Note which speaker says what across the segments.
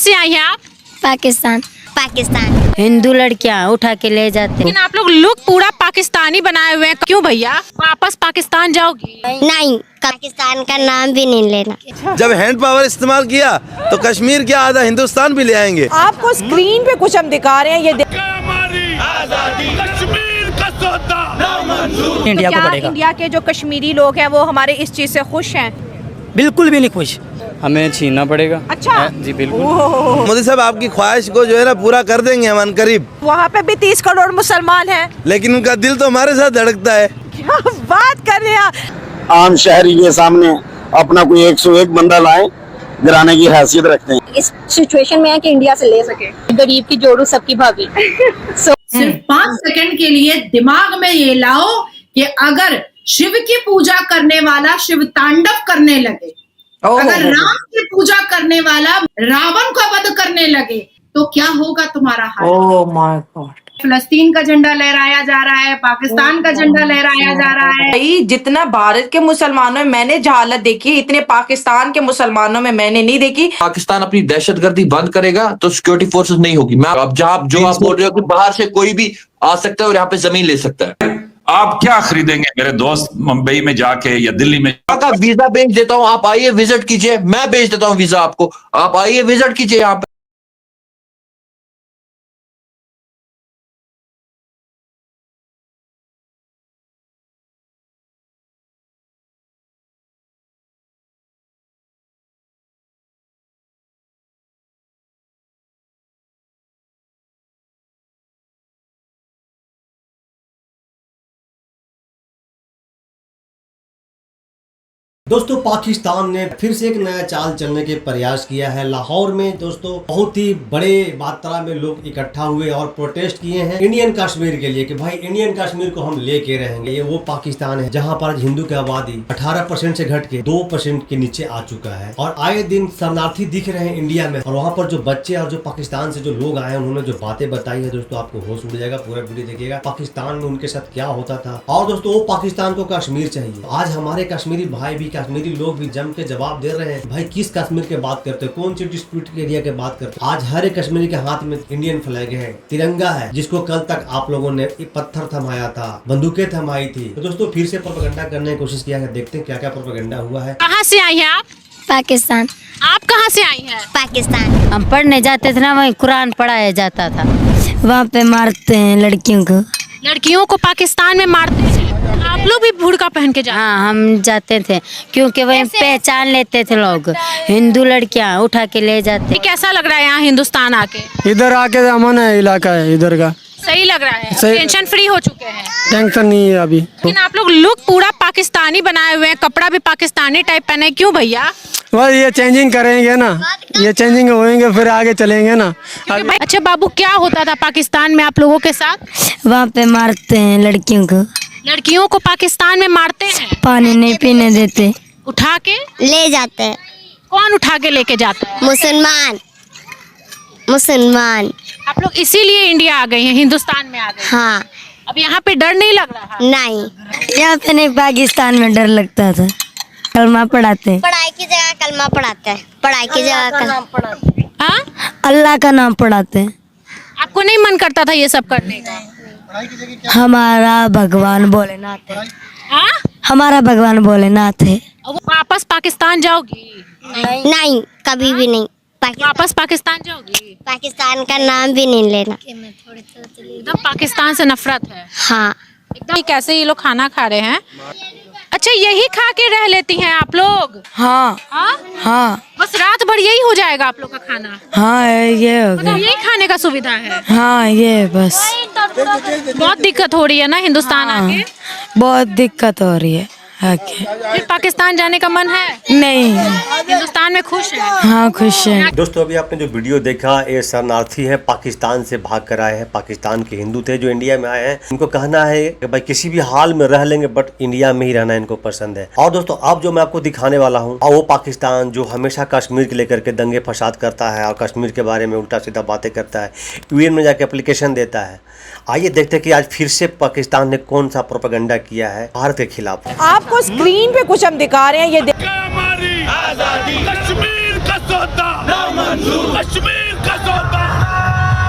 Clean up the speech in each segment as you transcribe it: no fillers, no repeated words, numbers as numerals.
Speaker 1: से आई हैं आप?
Speaker 2: पाकिस्तान।
Speaker 3: पाकिस्तान।
Speaker 2: हिंदू लड़कियां उठा के ले जाते।
Speaker 1: लेकिन आप लोग लुक पूरा पाकिस्तानी बनाए हुए हैं, क्यों भैया? वापस पाकिस्तान जाओगी?
Speaker 3: नहीं, पाकिस्तान का नाम भी नहीं लेना।
Speaker 4: जब हैंड पावर इस्तेमाल किया तो कश्मीर के आधा हिंदुस्तान भी ले आएंगे।
Speaker 5: आपको स्क्रीन पे कुछ हम दिखा रहे हैं, ये
Speaker 6: इंडिया को पड़ेगा।
Speaker 5: इंडिया के जो कश्मीरी लोग हैं वो हमारे इस चीज से खुश हैं?
Speaker 6: बिल्कुल भी नहीं खुश, हमें छीनना पड़ेगा।
Speaker 5: अच्छा
Speaker 6: जी बिल्कुल।
Speaker 4: मोदी साहब आपकी ख्वाहिश को जो है ना पूरा कर देंगे हम अनकरीब।
Speaker 5: वहाँ पे भी 30 करोड़ मुसलमान हैं।
Speaker 4: लेकिन उनका दिल तो हमारे साथ धड़कता है।
Speaker 5: क्या बात कर रहे हैं?
Speaker 7: आम शहरी के सामने अपना कोई 101 बंदा लाए, गिराने की हैसियत रखते हैं।
Speaker 8: इस सिचुएशन में है कि इंडिया से ले सके। गरीब की जोड़ू सबकी भाभी।
Speaker 9: सिर्फ 5 सेकंड के लिए दिमाग में ये लाओ कि अगर शिव की पूजा करने वाला शिव तांडव करने लगे, अगर राम की पूजा करने वाला रावण को वध करने लगे, तो क्या होगा तुम्हारा हाल?
Speaker 5: Oh my God.
Speaker 9: फिलिस्तीन का झंडा लहराया जा रहा है, पाकिस्तान का झंडा लहराया जा रहा है।
Speaker 10: भाई जितना भारत के मुसलमानों में मैंने जहालत देखी, इतने पाकिस्तान के मुसलमानों में मैंने नहीं देखी।
Speaker 11: पाकिस्तान अपनी दहशतगर्दी बंद करेगा तो सिक्योरिटी फोर्सेस नहीं होगी। मैं अब जो आप बोल रहे हो कि बाहर से कोई भी आ सकता है और यहाँ पे जमीन ले सकता है,
Speaker 12: आप क्या खरीदेंगे मेरे दोस्त मुंबई में जाके या दिल्ली में?
Speaker 11: का वीजा भेज देता हूँ, आप आइए विजिट कीजिए। मैं भेज देता हूँ वीजा आपको, आप आइए विजिट कीजिए यहाँ पे।
Speaker 13: दोस्तों पाकिस्तान ने फिर से एक नया चाल चलने के प्रयास किया है। लाहौर में दोस्तों बहुत ही बड़े मात्रा में लोग इकट्ठा हुए और प्रोटेस्ट किए हैं इंडियन कश्मीर के लिए कि भाई इंडियन कश्मीर को हम लेके रहेंगे। ये वो पाकिस्तान है जहां पर हिंदू की आबादी 18% से घट के 2% के नीचे आ चुका है और आए दिन शरणार्थी दिख रहे हैं इंडिया में। और वहाँ पर जो बच्चे और जो पाकिस्तान से जो लोग आए उन्होंने जो बातें बताई है दोस्तों, आपको होश उड़ जाएगा। पूरा वीडियो देखिएगा पाकिस्तान में उनके साथ क्या होता था। और दोस्तों वो पाकिस्तान को कश्मीर चाहिए। आज हमारे कश्मीरी भाई भी, कश्मीरी लोग भी जम के जवाब दे रहे हैं भाई किस कश्मीर के बात करते हैं, कौन सी डिस्प्यूट एरिया के बात करते हैं। आज हर एक कश्मीरी के हाथ में इंडियन फ्लैग है, तिरंगा है, जिसको कल तक आप लोगों ने पत्थर थमाया था, बंदूकें थमाई थी। तो दोस्तों फिर से प्रोपेगेंडा करने की कोशिश किया है, देखते हैं क्या क्या प्रोपेगेंडा हुआ है।
Speaker 1: कहाँ से आई हैं आप?
Speaker 2: पाकिस्तान।
Speaker 1: आप कहाँ से आई हैं?
Speaker 3: पाकिस्तान।
Speaker 2: हम पढ़ने जाते थे ना, वहीं कुरान पढ़ाया जाता था। वहाँ पे मारते हैं लड़कियों को।
Speaker 1: लड़कियों को पाकिस्तान में मारते हैं? आप लोग भी बुर्का पहन के जाते?
Speaker 2: हाँ हम जाते थे क्योंकि वहीं पहचान लेते थे लोग। हिंदू लड़कियां उठा के ले जाते।
Speaker 1: कैसा लग रहा है यहाँ हिंदुस्तान आके?
Speaker 6: इधर आके अमन है, इलाका है इधर का।
Speaker 1: सही लग रहा है?
Speaker 6: सही।
Speaker 1: टेंशन फ्री हो चुके हैं?
Speaker 6: टेंशन नहीं है अभी।
Speaker 1: लेकिन आप लोग लुक पूरा पाकिस्तानी बनाए हुए हैं, कपड़ा भी पाकिस्तानी टाइप पहने, क्यों भैया?
Speaker 6: बस ये चेंजिंग करेंगे ना, ये चेंजिंग होएंगे फिर आगे चलेंगे ना।
Speaker 1: अच्छा बाबू, क्या होता था पाकिस्तान में आप लोगों के साथ?
Speaker 2: वहाँ पे मारते हैं लड़कियों को।
Speaker 1: लड़कियों को पाकिस्तान में मारते हैं?
Speaker 2: पानी नहीं पीने देते,
Speaker 3: उठा के ले जाते हैं।
Speaker 1: कौन उठा के लेके जाता है?
Speaker 3: मुसलमान। मुसलमान।
Speaker 1: आप लोग इसीलिए इंडिया आ गए हैं, हिंदुस्तान में आ गए?
Speaker 3: हाँ।
Speaker 1: अब यहाँ पे डर नहीं लग रहा?
Speaker 3: नहीं,
Speaker 2: यहाँ पे नहीं, पाकिस्तान में डर लगता था। कलमा पढ़ाते हैं।
Speaker 3: पढ़ाई की जगह कलमा पढ़ाते हैं। पढ़ाई की जगह कलमा पढ़ाते हैं।
Speaker 1: हाँ?
Speaker 2: अल्लाह का नाम पढ़ाते हैं।
Speaker 1: आपको नहीं मन करता था ये सब करने का?
Speaker 2: हमारा भगवान भोलेनाथ है।
Speaker 1: हाँ?
Speaker 2: हमारा भगवान भोलेनाथ है।
Speaker 1: वापस पाकिस्तान जाओगी?
Speaker 3: नहीं, कभी भी नहीं।
Speaker 1: वापस पाकिस्तान जाओगी?
Speaker 3: पाकिस्तान का नाम भी नहीं लेना।
Speaker 1: एकदम पाकिस्तान से नफरत है?
Speaker 3: हाँ।
Speaker 1: एकदम। कैसे ये लोग खाना खा रहे हैं? अच्छा यही खा के रह लेती हैं आप लोग?
Speaker 2: हाँ
Speaker 1: हाँ,
Speaker 2: हाँ।
Speaker 1: बस रात भर यही हो जाएगा आप लोग का खाना?
Speaker 2: हाँ ये हो गया।
Speaker 1: यही खाने का सुविधा है?
Speaker 2: हाँ ये बस।
Speaker 1: बहुत दिक्कत हो रही है ना हिंदुस्तान आके?
Speaker 2: बहुत दिक्कत हो रही है आके।
Speaker 1: फिर पाकिस्तान जाने का मन है?
Speaker 2: नहीं।
Speaker 1: हिंदुस्तान में खुश है?
Speaker 2: हाँ खुश है।
Speaker 13: दोस्तों अभी आपने जो वीडियो देखा, ये शरणार्थी है, पाकिस्तान से भाग कर आए हैं। पाकिस्तान के हिंदू थे जो इंडिया में आए हैं। इनको कहना है कि भाई किसी भी हाल में रह लेंगे बट इंडिया में ही रहना इनको पसंद है। और दोस्तों अब जो मैं आपको दिखाने वाला हूँ, वो पाकिस्तान जो हमेशा कश्मीर के लेकर के दंगे फसाद करता है और कश्मीर के बारे में उल्टा सीधा बातें करता है, UN में जाके एप्लीकेशन देता है। आइए देखते हैं कि आज फिर से पाकिस्तान ने कौन सा प्रोपेगेंडा किया है भारत के खिलाफ।
Speaker 5: आपको स्क्रीन पे कुछ हम दिखा रहे हैं, ये
Speaker 12: हमारी आजादी कश्मीर का सौदा नामंजूर, कश्मीर का सौदा।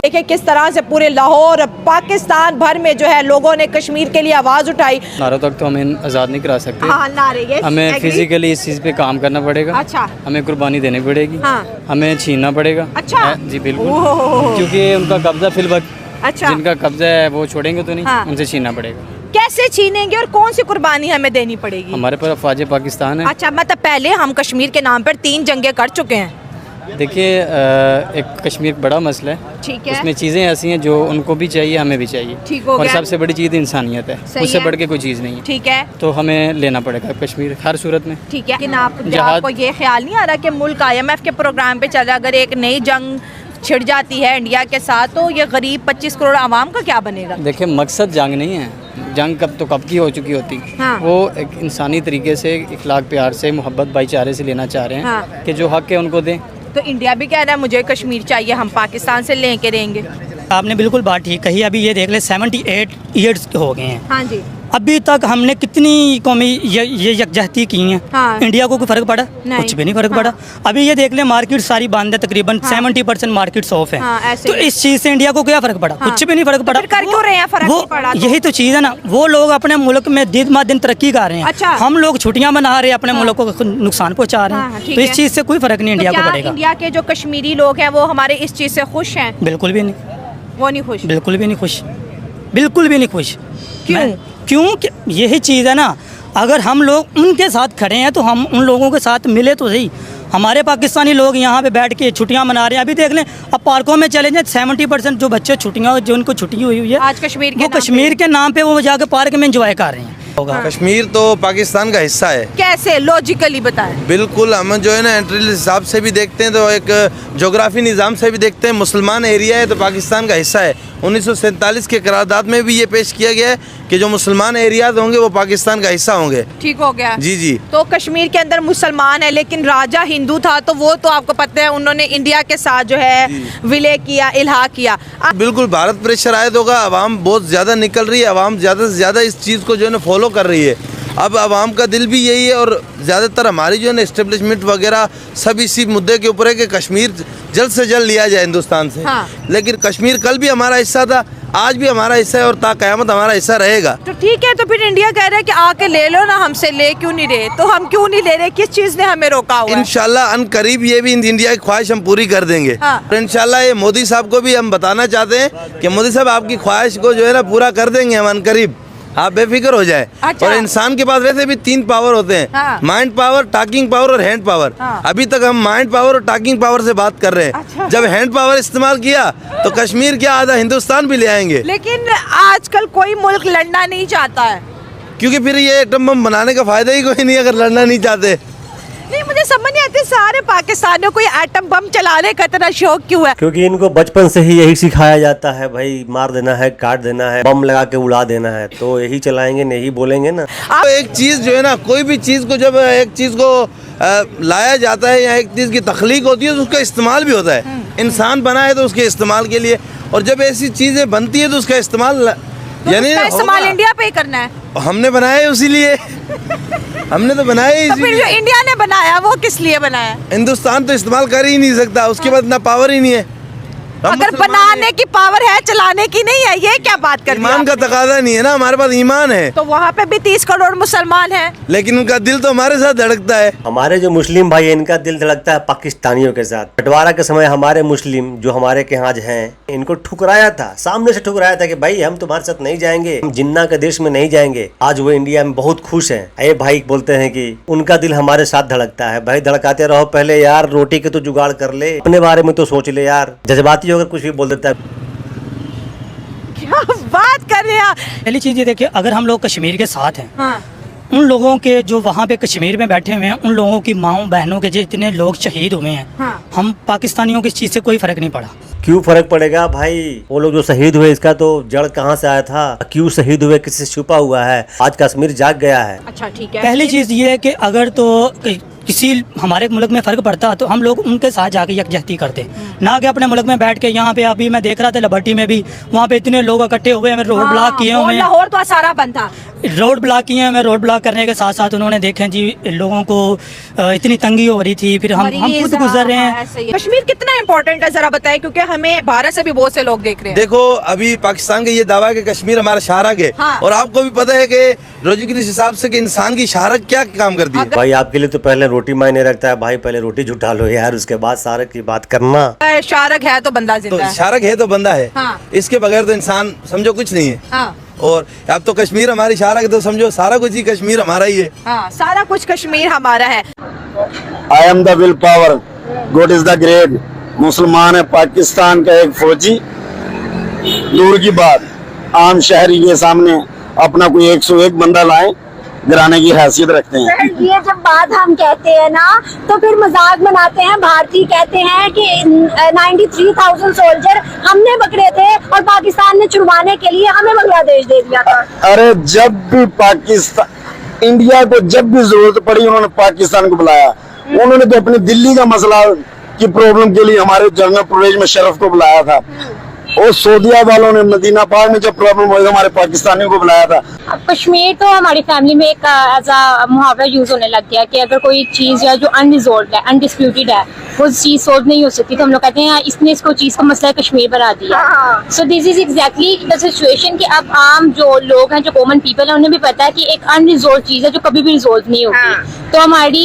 Speaker 5: देखिए किस तरह से पूरे लाहौर पाकिस्तान भर में जो है लोगों ने कश्मीर के लिए आवाज उठाई।
Speaker 6: नारों तक तो हमें आज़ाद नहीं करा सकते।
Speaker 5: हाँ, नारे, yes,
Speaker 6: हमें
Speaker 5: agree।
Speaker 6: फिजिकली इस चीज़ पे काम करना पड़ेगा।
Speaker 5: अच्छा।
Speaker 6: हमें कुर्बानी देनी पड़ेगी।
Speaker 5: हाँ।
Speaker 6: हमें छीनना पड़ेगा।
Speaker 5: अच्छा।
Speaker 6: जी बिल्कुल,
Speaker 5: ओह।
Speaker 6: क्योंकि उनका कब्जा फिलवक्त,
Speaker 5: अच्छा।
Speaker 6: जिनका कब्जा है वो छोड़ेंगे तो नहीं।
Speaker 5: हाँ।
Speaker 6: उनसे छीनना पड़ेगा।
Speaker 5: कैसे छीनेंगे और कौन सी कुर्बानी हमें देनी पड़ेगी?
Speaker 6: हमारे पास अफवाज पाकिस्तान है।
Speaker 5: अच्छा, मतलब पहले हम कश्मीर के नाम पर 3 जंगें कर चुके हैं।
Speaker 6: देखिए एक कश्मीर बड़ा मसला है।
Speaker 5: ठीक है।
Speaker 6: उसमें चीज़ें ऐसी हैं जो उनको भी चाहिए, हमें भी चाहिए।
Speaker 5: ठीक हो
Speaker 6: और
Speaker 5: गया।
Speaker 6: सबसे बड़ी चीज़ इंसानियत है,
Speaker 5: सही
Speaker 6: उससे
Speaker 5: है।
Speaker 6: बढ़ के कोई चीज़ नहीं है।
Speaker 5: ठीक है।
Speaker 6: तो हमें लेना पड़ेगा कश्मीर हर सूरत में।
Speaker 5: ठीक है, लेकिन
Speaker 6: जहाज-
Speaker 5: आपको ये ख्याल नहीं आ रहा कि मुल्क IMF के प्रोग्राम पे चला, अगर एक नई जंग छिड़ जाती है इंडिया के साथ तो ये गरीब 25 करोड़ आवाम का क्या बनेगा?
Speaker 6: देखिए मकसद जंग नहीं है, जंग कब की हो चुकी होती।
Speaker 5: हाँ।
Speaker 6: वो एक इंसानी तरीके से, इखलाक प्यार से, मोहब्बत भाईचारे से लेना चाह रहे हैं।
Speaker 5: हाँ।
Speaker 6: कि जो हक है उनको दें।
Speaker 5: तो इंडिया भी कह रहा है मुझे कश्मीर चाहिए, हम पाकिस्तान से लेके रहेंगे।
Speaker 14: आपने बिल्कुल बात ठीक कही। अभी ये देख ले 78 ईयर्स हो गए हैं,
Speaker 5: हाँ जी।
Speaker 14: अभी तक हमने कितनी कौमी ये यकजहती की हैं।
Speaker 5: हाँ।
Speaker 14: इंडिया को कोई फर्क पड़ा?
Speaker 5: नहीं।
Speaker 14: कुछ भी नहीं फर्क पड़ा। अभी ये देख ले मार्केट सारी बंद है, तकरीबन 70% मार्केट ऑफ है।
Speaker 5: हाँ, ऐसे
Speaker 14: तो
Speaker 5: ही।
Speaker 14: इस चीज़ से इंडिया को क्या फर्क पड़ा?
Speaker 5: हाँ।
Speaker 14: कुछ भी नहीं फर्क पड़ा।
Speaker 5: फिर कर क्यों रहे हैं? फर्क
Speaker 14: वो
Speaker 5: नहीं पड़ा तो?
Speaker 14: यही तो चीज़ है ना, वो लोग अपने मुल्क में दिन ब दिन तरक्की कर रहे हैं।
Speaker 5: अच्छा।
Speaker 14: हम लोग छुट्टियां मना रहे हैं, अपने मुल्क को नुकसान पहुँचा रहे
Speaker 5: हाँ,
Speaker 14: हैं।
Speaker 5: ठीक
Speaker 14: तो इस
Speaker 5: है।
Speaker 14: चीज़ से कोई फर्क नहीं इंडिया
Speaker 5: तो
Speaker 14: को
Speaker 5: क्या
Speaker 14: पड़ेगा।
Speaker 5: इंडिया के जो कश्मीरी लोग हैं वो हमारे इस चीज़ से खुश हैं?
Speaker 14: बिल्कुल भी नहीं,
Speaker 5: वो नहीं खुश?
Speaker 14: बिल्कुल भी नहीं खुश, बिल्कुल भी नहीं खुश।
Speaker 5: क्यों?
Speaker 14: क्योंकि यही चीज़ है ना, अगर हम लोग उनके साथ खड़े हैं तो हम उन लोगों के साथ मिले तो सही। हमारे पाकिस्तानी लोग यहाँ पे बैठ के छुट्टियां मना रहे हैं। अभी देख लें, अब पार्कों में चले जाएं, 70% जो बच्चे छुट्टियां, जो उनको छुट्टी हुई है
Speaker 5: आज कश्मीर के
Speaker 14: वो
Speaker 5: नाम
Speaker 14: कश्मीर के नाम पे वो जाके पार्क में एंजॉय कर रहे हैं।
Speaker 4: कश्मीर तो पाकिस्तान का हिस्सा है।
Speaker 5: कैसे? लॉजिकली बताएं। बिल्कुल,
Speaker 4: हम जो है ना एंट्री हिसाब से भी देखते हैं तो एक जोग्राफी निज़ाम से भी देखते हैं, मुसलमान एरिया है तो पाकिस्तान का हिस्सा है। 1947 के करारदाद में भी ये पेश किया गया है कि जो मुसलमान एरियाज होंगे वो पाकिस्तान का हिस्सा होंगे।
Speaker 5: ठीक हो गया।
Speaker 4: जी जी।
Speaker 5: तो कश्मीर के अंदर मुसलमान है लेकिन राजा हिंदू था, तो वो तो आपको पता है उन्होंने इंडिया के साथ जो है विलय किया, इल्हा किया।
Speaker 4: बिल्कुल भारत प्रेशर आयद होगा, आवाम बहुत ज़्यादा निकल रही है, आवाम ज़्यादा से ज़्यादा इस चीज़ को जो है ना फॉलो कर रही है। अब आवाम का दिल भी यही है और ज़्यादातर हमारी जो है ना इस्टेब्लिशमेंट वगैरह सब इसी मुद्दे के ऊपर है कि कश्मीर जल्द से जल्द लिया जाए हिंदुस्तान से।
Speaker 5: हाँ।
Speaker 4: लेकिन कश्मीर कल भी हमारा हिस्सा था, आज भी हमारा हिस्सा है और ता क़यामत हमारा हिस्सा रहेगा।
Speaker 5: तो ठीक है, तो फिर इंडिया कह रहा है कि आके ले लो ना, हमसे ले क्यों नहीं रहे? तो हम क्यों नहीं ले रहे? किस चीज़ ने हमें रोका हुआ है?
Speaker 4: इंशाल्लाह अनकरीब ये भी इंडिया की ख्वाहिश हम पूरी कर देंगे।
Speaker 5: हाँ।
Speaker 4: और इंशाल्लाह ये मोदी साहब को भी हम बताना चाहते हैं कि मोदी साहब आपकी ख्वाहिश को जो है ना पूरा कर देंगे हम अनकरीब, आप बेफिक्र हो जाए।
Speaker 5: अच्छा।
Speaker 4: और इंसान के पास वैसे भी 3 पावर होते हैं,
Speaker 5: हाँ।
Speaker 4: माइंड पावर, टॉकिंग पावर और हैंड पावर।
Speaker 5: हाँ।
Speaker 4: अभी तक हम माइंड पावर और टॉकिंग पावर से बात कर रहे हैं।
Speaker 5: अच्छा।
Speaker 4: जब हैंड पावर इस्तेमाल किया तो कश्मीर क्या आधा हिंदुस्तान भी ले आएंगे।
Speaker 5: लेकिन आजकल कोई मुल्क लड़ना नहीं चाहता है।
Speaker 4: क्योंकि फिर ये एटम बम बनाने का फायदा ही कोई नहीं अगर लड़ना नहीं चाहते।
Speaker 5: नहीं, मुझे समझ नहीं आती सारे पाकिस्तानियों को ये एटम बम चलाने का इतना शौक क्यों है?
Speaker 13: क्योंकि इनको बचपन से ही यही सिखाया जाता है, भाई मार देना है, काट देना है, बम लगा के उड़ा देना है, तो यही चलाएंगे, नहीं बोलेंगे ना।
Speaker 4: तो एक चीज़ जो है ना, कोई भी चीज़ को जब एक चीज़ को लाया जाता है या एक चीज़ की तख्लीक होती है तो उसका इस्तेमाल भी होता है। इंसान बना है तो उसके इस्तेमाल के लिए, और जब ऐसी चीज़ें बनती है तो उसका इस्तेमाल यानी
Speaker 5: उसका इस्तेमाल इंडिया पे ही करना है।
Speaker 4: हमने बनाया है उसीलिए हमने तो बनाया ही
Speaker 5: तो फिर जो
Speaker 4: इसीलिए।
Speaker 5: इंडिया ने बनाया वो किस लिए बनाया?
Speaker 4: हिंदुस्तान तो इस्तेमाल कर ही नहीं सकता, उसके बाद ना पावर ही नहीं है। हम
Speaker 5: अगर
Speaker 4: मुसलमान
Speaker 5: बनाने की पावर है, चलाने की नहीं है, ये क्या बात कर दी
Speaker 4: ईमान का
Speaker 5: आपने?
Speaker 4: तकाजा नहीं है ना, हमारे पास ईमान है।
Speaker 5: तो वहाँ पे भी 30 करोड़ मुसलमान हैं।
Speaker 4: लेकिन उनका दिल तो हमारे साथ धड़कता है।
Speaker 13: हमारे जो मुस्लिम भाई हैं, इनका दिल धड़कता है पाकिस्तानियों के साथ। बंटवारा के समय हमारे मुस्लिम जो हमारे के यहाँ हैं, इनको ठुकराया था, सामने से ठुकराया था कि भाई हम तुम्हारे साथ नहीं जाएंगे, हम जिन्ना के देश में नहीं जाएंगे। आज वो इंडिया में बहुत खुश हैं। ये भाई बोलते हैं कि उनका दिल हमारे साथ धड़कता है। भाई धड़काते रहो, पहले यार रोटी के तो जुगाड़ कर ले, अपने बारे में तो सोच ले यार। जज्बाती होकर कुछ भी बोल देता है।
Speaker 5: क्या बात कर रहे हैं आप?
Speaker 14: पहली चीज़ ये देखिए, अगर हम लोग कश्मीर के साथ हैं,
Speaker 5: हाँ।
Speaker 14: उन लोगों के जो वहाँ पे कश्मीर में बैठे हुए हैं, उन लोगों की माओ बहनों के जितने लोग शहीद हुए हैं,
Speaker 5: हाँ।
Speaker 14: हम पाकिस्तानियों की इस चीज़ से कोई फ़र्क नहीं पड़ा।
Speaker 13: क्यों फर्क पड़ेगा भाई? वो लोग जो शहीद हुए इसका तो जड़ कहाँ से आया था, क्यों शहीद हुए, किससे छुपा हुआ है? आज कश्मीर जाग गया है।
Speaker 5: अच्छा ठीक है।
Speaker 14: पहली चीज़ ये है कि अगर तो किसी हमारे मुल्क में फ़र्क पड़ता तो हम लोग उनके साथ जाके यकजहती करते, ना कि अपने मुल्क में बैठ के। यहाँ पे अभी मैं देख रहा था लिबर्टी में भी, वहाँ पे इतने लोग इकट्ठे हुए हैं, रोड ब्लॉक किए हुए हैं।
Speaker 5: लाहौर तो सारा बंद था,
Speaker 14: रोड ब्लॉक किए हैं। रोड ब्लॉक करने के साथ साथ उन्होंने देखे जी लोगों को इतनी तंगी हो रही थी, फिर हम खुद गुजर रहे हैं।
Speaker 5: कश्मीर कितना इम्पोर्टेंट है जरा बताएं, क्योंकि हमें भारत से भी बहुत से लोग देख रहे हैं।
Speaker 4: देखो अभी पाकिस्तान का ये दावा है कि कश्मीर हमारा शाहरग है, और आपको भी पता है कि रोजी के हिसाब से कि इंसान की शाहरग क्या काम करती है।
Speaker 13: भाई आपके लिए तो पहले रोटी मायने रखता है भाई, पहले रोटी जुटा लो यार, उसके बाद शाहरग की बात करना।
Speaker 5: शाहरग है तो बंदा जिंदा है,
Speaker 4: शाहरग है तो बंदा है, इसके बगैर तो इंसान समझो कुछ नहीं है। और अब तो कश्मीर हमारी शाहरग, तो समझो सारा कुछ ही कश्मीर हमारा ही है।
Speaker 5: सारा कुछ कश्मीर हमारा है।
Speaker 7: I am the will power, God is the great. मुसलमान है पाकिस्तान का एक फौजी, दूर की बात आम शहरी के सामने अपना कोई 101 बंदा लाए गिराने की हैसियत रखते हैं।
Speaker 8: ये जब बात हम कहते हैं ना तो फिर मजाक बनाते हैं। भारतीय कहते हैं कि 93,000 सोल्जर हमने पकड़े थे और पाकिस्तान ने छुड़वाने के लिए हमें बांग्लादेश दे दिया था।
Speaker 7: अरे जब भी पाकिस्तान, इंडिया को जब भी जरूरत पड़ी उन्होंने पाकिस्तान को बुलाया। उन्होंने तो अपनी दिल्ली का मसला की प्रॉब्लम के लिए हमारे जनरल परवेज मुशर्रफ को बुलाया था, और सऊदीया वालों ने मदीना पाक में जब प्रॉब्लम हुई हमारे पाकिस्तानियों को बुलाया था।
Speaker 8: अब कश्मीर तो हमारी फैमिली में एक एज अ मुहावरा यूज होने लग गया कि अगर कोई चीज़ या जो अनरिजॉल्व है, अनडिस्प्यूटेड है, वो चीज़ सोल्व नहीं हो सकती, तो हम लोग कहते हैं इसने इसको चीज़ को मसला कश्मीर बना दिया। So this is exactly the situation कि अब आम जो लोग हैं, जो कॉमन पीपल है, उन्हें भी पता है कि एक अनरिजॉल्व चीज़ है जो कभी भी रिजॉल्व नहीं होगी। तो हमारी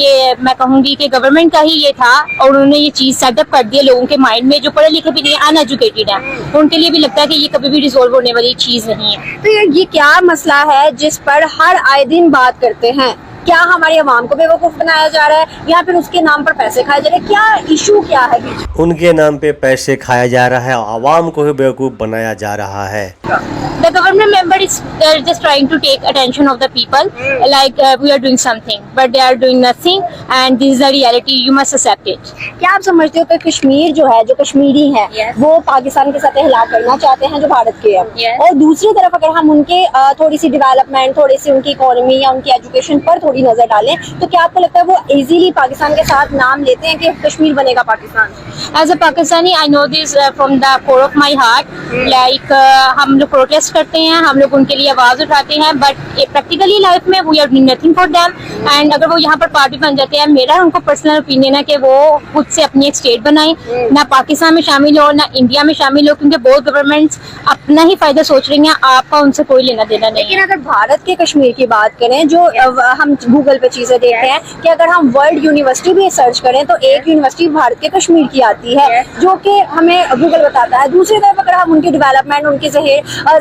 Speaker 8: ये मैं कहूँगी कि गवर्नमेंट का ही ये था, और उन्होंने ये चीज़ सेटअप कर दी है लोगों के माइंड में, जो पढ़े लिखे भी नहीं है, अनएजुकेटेड है, उनके लिए भी लगता है कि ये कभी भी रिजॉल्व होने वाली चीज़ नहीं है।
Speaker 3: तो ये क्या मसला है जिस पर हर आए दिन बात करते हैं? क्या हमारे अवाम को बेवकूफ बनाया जा रहा है, या फिर उसके नाम पर पैसे खाए जा रहे हैं? क्या इशू क्या है?
Speaker 13: उनके नाम पे पैसे खाया जा रहा है, आवाम को ही बेवकूफ बनाया जा रहा है।
Speaker 8: The government member is just trying to take attention of the people, like we are doing something, but they are doing nothing, and this is the reality. You must accept it.
Speaker 3: क्या आप समझते हो कि कश्मीर जो है, जो कश्मीरी है, वो पाकिस्तान के साथ इहला करना चाहते हैं जो भारत के हैं? और दूसरी तरफ अगर हम उनके थोड़ी सी डेवलपमेंट, थोड़ी सी उनकी इकोनॉमी या उनकी एजुकेशन पर थोड़ी नजर डालें, तो क्या आपको लगता है वो इजीली पाकिस्तान के साथ नाम लेते हैं कि कश्मीर बनेगा Pakistan?
Speaker 8: As a Pakistani, I know this from the core of my heart. Like हम लोग प्रोटेस्ट करते हैं, हम लोग उनके लिए आवाज उठाते हैं, बट प्रैक्टिकली लाइफ में we are doing nothing for them. And अगर वो यहाँ पर पार्टी बन जाते हैं, मेरा उनको पर्सनल ओपिनियन है कि वो खुद से अपनी एक स्टेट बनाए, ना पाकिस्तान में शामिल हो ना इंडिया में शामिल हो, क्योंकि बहुत गवर्नमेंट्स अपना ही फायदा सोच रही हैं, आपका उनसे कोई लेना देना नहीं।
Speaker 3: लेकिन अगर भारत के कश्मीर की बात करें, जो हम गूगल पे चीजें देखते हैं कि अगर हम वर्ल्ड यूनिवर्सिटी भी सर्च करें तो एक यूनिवर्सिटी भारत के कश्मीर की आती है, जो कि हमें गूगल बताता है। दूसरी तरफ अगर हम उनकी डेवलपमेंट, उनकी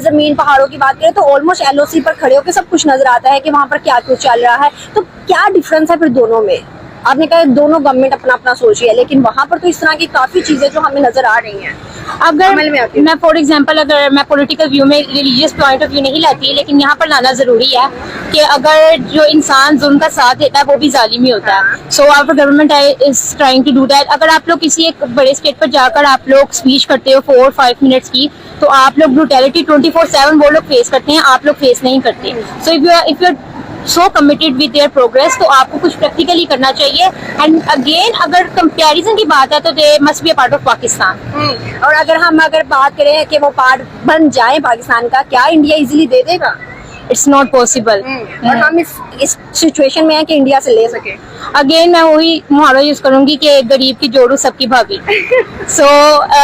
Speaker 3: जमीन पहाड़ों की बात करें तो ऑलमोस्ट LOC पर खड़े होकर सब कुछ नजर आता है कि वहाँ पर क्या कुछ चल रहा है। तो क्या डिफरेंस है फिर दोनों में? आपने कहा दोनों गवर्नमेंट अपना अपना सोच रही है, लेकिन वहाँ पर तो इस तरह की काफी चीजें जो हमें नजर आ रही हैं।
Speaker 8: अगर मैं फॉर एग्जांपल, अगर मैं पॉलिटिकल व्यू में रिलीजियस पॉइंट ऑफ व्यू नहीं लाती, लेकिन यहाँ पर लाना जरूरी है कि अगर जो इंसान जुल्म का साथ देता है वो भी जालिम ही होता है। So our government is trying to do that. अगर आप लोग किसी एक बड़े स्टेट पर जाकर आप लोग स्पीच करते हो 4-5 मिनट्स की, तो आप लोग ब्रूटैलिटी 24/7 वो लोग फेस करते हैं, आप लोग फेस नहीं करते। So if you so committed with their progress, तो आपको कुछ प्रैक्टिकली करना चाहिए। एंड अगेन अगर कंपैरिजन की बात है तो they must be a part of Pakistan.
Speaker 3: और अगर बात करें कि वो पार्ट बन जाए पाकिस्तान का, क्या इंडिया इजीली दे देगा?
Speaker 8: It's not possible.
Speaker 3: और हम इस सिचुएशन में है कि इंडिया से ले सके।
Speaker 8: अगेन मैं वही मुहावरा यूज करूंगी कि गरीब की जोड़ू सबकी भाभी। सो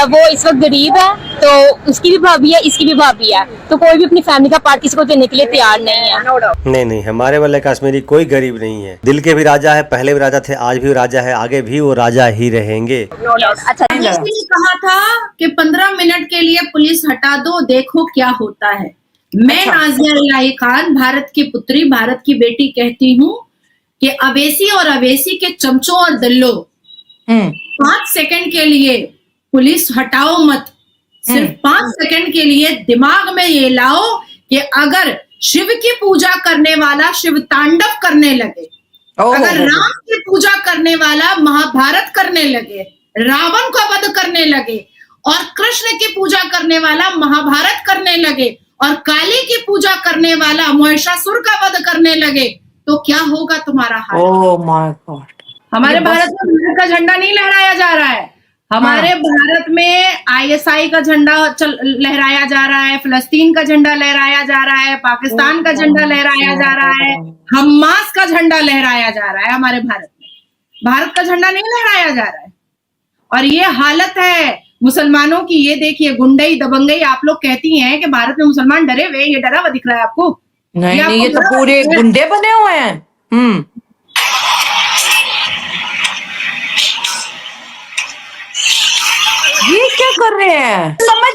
Speaker 8: वो इस वक्त गरीब है तो उसकी भी भाभी है, इसकी भी भाभी है, तो कोई भी अपनी फैमिली का पार्ट किसी को देने के लिए तैयार नहीं है।
Speaker 13: नहीं, हमारे वाले कश्मीरी कोई गरीब नहीं है। दिल के भी राजा है, पहले भी राजा थे, आज भी राजा है, आगे भी वो राजा ही रहेंगे।
Speaker 3: अच्छा,
Speaker 9: किसी ने कहा था कि 15 मिनट के लिए पुलिस हटा दो, देखो क्या होता है। मैं नाजिया इलाही खान, भारत की पुत्री, भारत की बेटी, कहती हूँ कि अवेसी और अवेसी के चमचों और दल्लो 5 सेकंड के लिए पुलिस हटाओ मत। सिर्फ 5 सेकंड के लिए दिमाग में ये लाओ कि अगर शिव की पूजा करने वाला शिव तांडव करने लगे, अगर राम की पूजा करने वाला महाभारत करने लगे, रावण को वध करने लगे, और कृष्ण की पूजा करने वाला महाभारत करने लगे और काली की पूजा करने वाला महिषासुर का वध करने लगे, तो क्या होगा तुम्हारा हाल?
Speaker 10: Oh my God.
Speaker 9: हमारे भारत में भारत का झंडा नहीं लहराया जा रहा है। हमारे भारत में ISI का झंडा लहराया जा रहा है, फिलिस्तीन का झंडा लहराया जा रहा है, पाकिस्तान का झंडा लहराया जा रहा है, हमास का झंडा लहराया जा रहा है। हमारे भारत में भारत का झंडा नहीं लहराया जा रहा है। और ये हालत है मुसलमानों की। ये देखिए, गुंडई दबंगई आप लोग कहती हैं कि भारत में मुसलमान डरे हुए, ये डरा हुआ दिख रहा है आपको?
Speaker 10: नहीं नहीं, ये तो पूरे गुंडे बने हुए हैं। ये क्या कर रहे हैं? समझ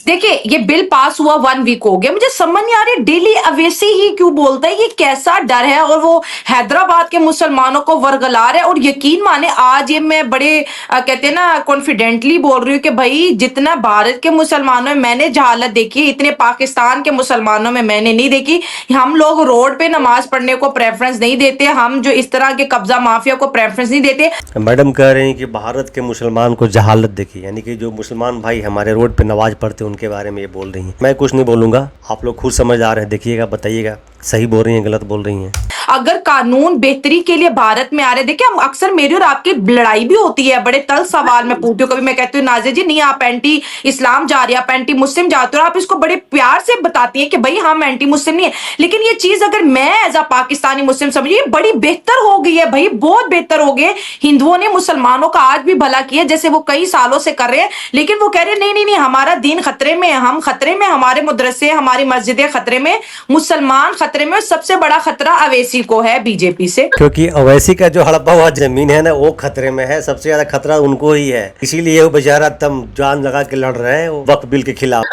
Speaker 10: देखिए, ये बिल पास हुआ 1 वीक हो गया, मुझे समझ नहीं आ रही डेली अवैसी ही क्यों बोलता है, ये कैसा डर है? और वो हैदराबाद के मुसलमानों को वर्गला रहा है। और यकीन माने, आज ये मैं बड़े कहते हैं ना कॉन्फिडेंटली बोल रही हूँ कि भाई जितना भारत के मुसलमानों में मैंने जहालत देखी, इतने पाकिस्तान के मुसलमानों में मैंने नहीं देखी। हम लोग रोड पे नमाज पढ़ने को प्रेफरेंस नहीं देते, हम जो इस तरह के कब्जा माफिया को प्रेफरेंस नहीं देते।
Speaker 13: मैडम कह रहे हैं कि भारत के मुसलमान को जहालत देखी, यानी कि जो मुसलमान भाई हमारे रोड पे नमाज पढ़ते हैं उनके बारे में ये बोल रही हैं। मैं कुछ नहीं बोलूंगा, आप लोग खुद समझदार हैं, देखिएगा, बताइएगा सही बोल रही हैं गलत बोल रही हैं।
Speaker 10: अगर कानून बेहतरी के लिए भारत में आ रहे, देखिए हम अक्सर मेरी और आपकी लड़ाई भी होती है, बड़े तल सवाल में पूछती हूँ। कभी मैं कहती हूँ नाज़िया जी नहीं आप एंटी इस्लाम जा रही है, आप एंटी मुस्लिम जाते हो, आप इसको बड़े प्यार से बताती हैं कि भाई हम एंटी मुस्लिम नहीं है। लेकिन ये चीज अगर मैं एज अ पाकिस्तानी मुस्लिम समझी, ये बड़ी बेहतर हो गई है भाई, बहुत बेहतर हो गए। हिंदुओं ने मुसलमानों का आज भी भला किया, जैसे वो कई सालों से कर रहे हैं। लेकिन वो कह रहे हैं नहीं नहीं नहीं, हमारा दीन खतरे में है, हम खतरे में, हमारे मदरसे हमारी मस्जिदें खतरे में, मुसलमान खतरे में। सबसे बड़ा खतरा अवैसी को है, बीजेपी से, क्योंकि
Speaker 13: अवैसी का जो हड़पा हुआ जमीन है ना वो खतरे में है, सबसे ज्यादा खतरा उनको ही है। इसीलिए वो बेचारा तम जान लगा के लड़ रहे हैं वक्फ बिल के खिलाफ।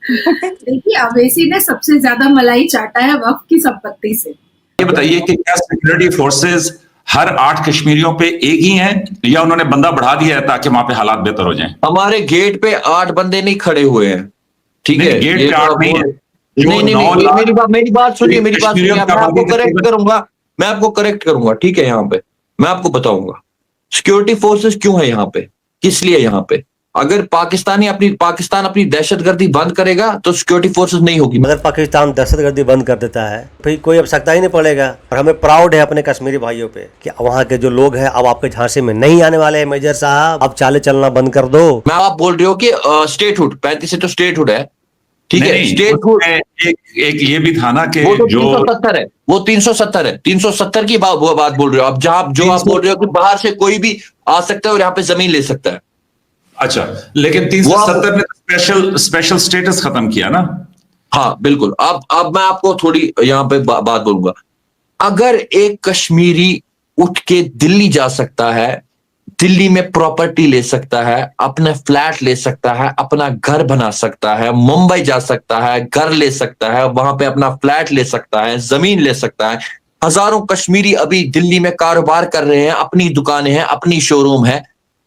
Speaker 9: देखिए, अवैसी ने सबसे ज्यादा मलाई चाटा है वक्फ की संपत्ति से।
Speaker 12: ये बताइए कि क्या सिक्योरिटी फोर्सेस हर 8 कश्मीरियों पे एक ही हैं या उन्होंने बंदा बढ़ा दिया है ताकि वहां पे हालात बेहतर हो जाएं?
Speaker 11: हमारे गेट पे 8 बंदे नहीं खड़े हुए हैं, ठीक है?
Speaker 12: गेट पे 8 नहीं है।
Speaker 11: नहीं, मेरी बात सुनिए, मैं आपको करेक्ट करूंगा, मैं आपको करेक्ट करूंगा, ठीक है? यहाँ पे मैं आपको बताऊंगा सिक्योरिटी फोर्सेस क्यों है यहाँ पे, किस लिए यहाँ पे। अगर पाकिस्तान अपनी दहशतगर्दी बंद करेगा तो सिक्योरिटी फोर्सेस नहीं होगी।
Speaker 13: अगर पाकिस्तान दहशतगर्दी बंद कर देता है फिर कोई आवश्यकता ही नहीं पड़ेगा। और हमें प्राउड है अपने कश्मीरी भाइयों पे कि वहाँ के जो लोग हैं अब आपके झांसे में नहीं आने वाले हैं। मेजर साहब, अब चाले चलना बंद कर दो।
Speaker 11: मैं आप बोल रहे हो कि स्टेटहुड 35 से तो स्टेटहुड है, ठीक है? स्टेटहुड
Speaker 12: एक ये भी था ना कि
Speaker 11: वो
Speaker 12: जो
Speaker 11: 370 है, वो 370 है, 370 की बात बोल रहे हो। अब जहां जो आप बोल रहे हो कि बाहर से कोई भी आ सकता है और यहाँ पे जमीन ले सकता है।
Speaker 12: अच्छा, लेकिन 370 ने स्पेशल स्टेटस खत्म किया ना?
Speaker 11: हाँ बिल्कुल। अब मैं आपको थोड़ी यहाँ पे बात बोलूंगा। अगर एक कश्मीरी उठ के दिल्ली जा सकता है, दिल्ली में प्रॉपर्टी ले सकता है, अपना फ्लैट ले सकता है, अपना घर बना सकता है, मुंबई जा सकता है, घर ले सकता है, वहां पे अपना फ्लैट ले सकता है, जमीन ले सकता है। हजारों कश्मीरी अभी दिल्ली में कारोबार कर रहे हैं, अपनी दुकानें हैं, अपनी शोरूम है।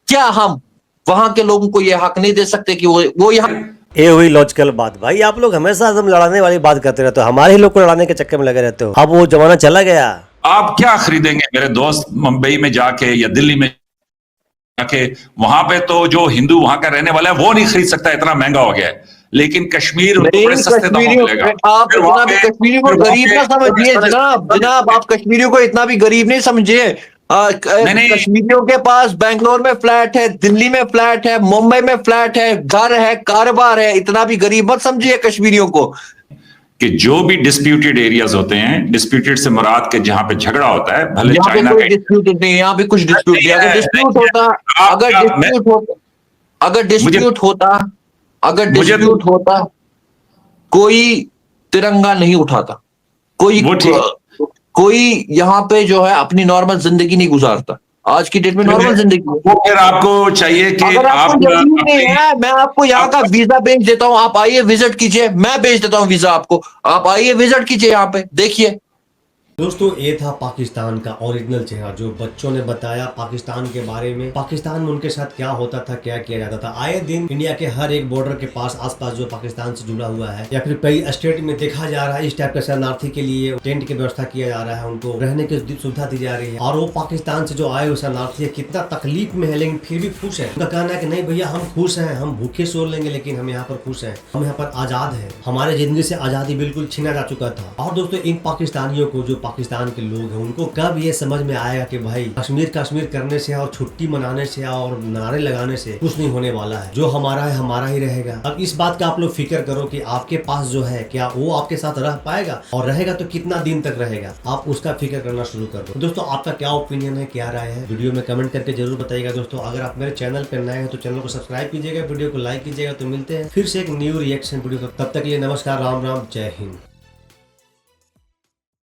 Speaker 11: क्या हम वहां के लोगों को यह हक नहीं दे सकते कि वो यहाँ?
Speaker 13: ये हुई लॉजिकल बात भाई। आप लोग हमेशा एकदम लड़ाने वाली बात करते रहते हो, हमारे ही लोग को लड़ाने के चक्कर में लगे रहते हो। अब वो जमाना चला गया।
Speaker 12: आप क्या खरीदेंगे मेरे दोस्त मुंबई में जाके या दिल्ली में जाके? वहां पे तो जो हिंदू वहां का रहने वाला है वो नहीं खरीद सकता, इतना महंगा हो गया है। लेकिन कश्मीर बड़े सस्ते दामों में मिलेगा।
Speaker 11: आप इतना भी कश्मीरी को गरीब ना समझिए जनाब, आप कश्मीरियों को इतना भी गरीब नहीं समझिए। कश्मीरियों के पास बेंगलोर में फ्लैट है, दिल्ली में फ्लैट है, मुंबई में फ्लैट है, घर है, कारोबार है। इतना भी गरीब मत समझिए कश्मीरियों को।
Speaker 12: कि जो भी डिस्प्यूटेड एरियाज होते हैं, डिस्प्यूटेड से मुराद के जहां पे झगड़ा होता है, भले चाइना का
Speaker 11: डिस्प्यूट नहीं, यहाँ पे कुछ डिस्प्यूट नहीं। अगर डिस्प्यूट होता कोई तिरंगा नहीं उठाता, कोई यहाँ पे जो है अपनी नॉर्मल जिंदगी नहीं गुजारता। आज की डेट में नॉर्मल जिंदगी।
Speaker 12: वो फिर आपको चाहिए कि
Speaker 11: अगर आपको जरूरी नहीं है, मैं आपको यहाँ का वीजा भेज देता हूँ, आप आइए विजिट कीजिए। मैं भेज देता हूँ वीजा आपको, आप आइए विजिट कीजिए, यहाँ पे देखिए।
Speaker 13: दोस्तों ये था पाकिस्तान का ओरिजिनल चेहरा, जो बच्चों ने बताया पाकिस्तान के बारे में, पाकिस्तान में उनके साथ क्या होता था, क्या किया जाता था। आए दिन इंडिया के हर एक बॉर्डर के पास आसपास जो पाकिस्तान से जुड़ा हुआ है या फिर कई स्टेट में देखा जा रहा है, इस टाइप के शरणार्थी के लिए टेंट की व्यवस्था किया जा रहा है, उनको रहने की सुविधा दी जा रही है। और वो पाकिस्तान से जो आए हुए शरणार्थी कितना तकलीफ में है लेकिन फिर भी खुश है। उनका कहना है कि नहीं भैया हम खुश हैं, हम भूखे सो लेंगे लेकिन हम यहाँ पर खुश हैं, हम यहाँ पर आजाद हैं, हमारे जिंदगी से आजादी बिल्कुल छीना जा चुका था। और दोस्तों इन पाकिस्तानियों को, जो पाकिस्तान के लोग हैं, उनको कब ये समझ में आएगा कि भाई कश्मीर कश्मीर करने से और छुट्टी मनाने से और नारे लगाने से कुछ नहीं होने वाला है, जो हमारा है हमारा ही रहेगा। अब इस बात का आप लोग फिक्र करो कि आपके पास जो है क्या वो आपके साथ रह पाएगा, और रहेगा तो कितना दिन तक रहेगा, आप उसका फिक्र करना शुरू कर दो। दोस्तों आपका क्या ओपिनियन है, क्या राय है, वीडियो में कमेंट करके जरूर बताइएगा। दोस्तों अगर आप मेरे चैनल पर नए हैं तो चैनल को सब्सक्राइब कीजिएगा, वीडियो को लाइक कीजिएगा। तो मिलते हैं फिर से एक न्यू रिएक्शन वीडियो, तब तक के लिए नमस्कार, राम राम, जय हिंद।